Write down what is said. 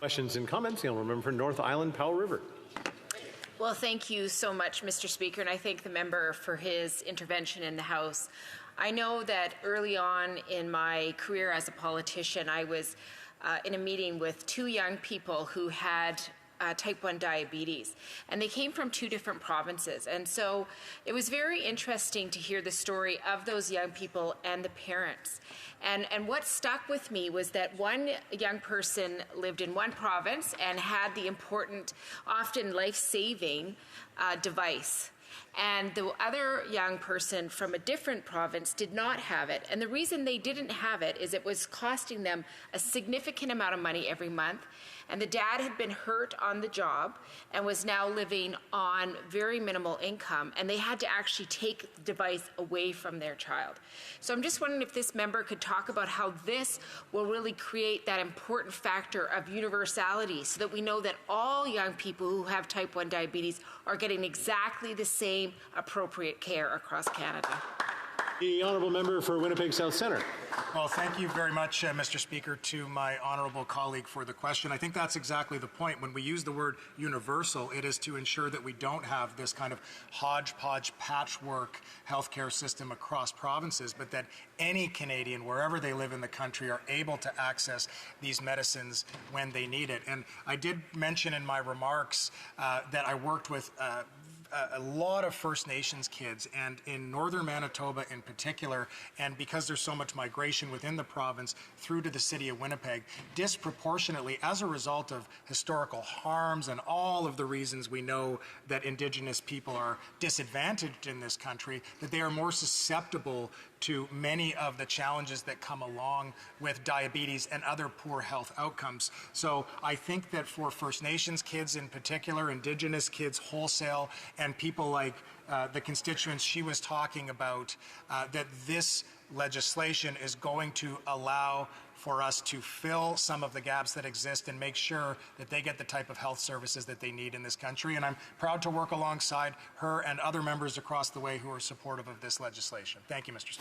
Questions and comments? The honourable member for North Island, Powell River. Well, thank you so much, Mr. Speaker, and I thank the member for his intervention in the House. I know that early on in my career as a politician, I was in a meeting with two young people who had type 1 diabetes, and they came from two different provinces. And so it was very interesting to hear the story of those young people and the parents. And what stuck with me was that one young person lived in one province and had the important, often life-saving device. And the other young person from a different province did not have it. And the reason they didn't have it is it was costing them a significant amount of money every month. And the dad had been hurt on the job and was now living on very minimal income, and they had to actually take the device away from their child. So I'm just wondering if this member could talk about how this will really create that important factor of universality so that we know that all young people who have type 1 diabetes are getting exactly the same appropriate care across Canada. The honourable member for Winnipeg South Centre. Well, thank you very much, Mr. Speaker, to my honourable colleague for the question. I think that's exactly the point. When we use the word universal, it is to ensure that we don't have this kind of hodgepodge patchwork healthcare system across provinces, but that any Canadian, wherever they live in the country, are able to access these medicines when they need it. And I did mention in my remarks that I worked with a lot of First Nations kids, and in northern Manitoba in particular, and because there's so much migration within the province through to the city of Winnipeg, disproportionately as a result of historical harms and all of the reasons we know that Indigenous people are disadvantaged in this country, that they are more susceptible to many of the challenges that come along with diabetes and other poor health outcomes. So I think that for First Nations kids in particular, Indigenous kids wholesale, and people like the constituents she was talking about, that this legislation is going to allow for us to fill some of the gaps that exist and make sure that they get the type of health services that they need in this country. And I'm proud to work alongside her and other members across the way who are supportive of this legislation. Thank you, Mr. Speaker.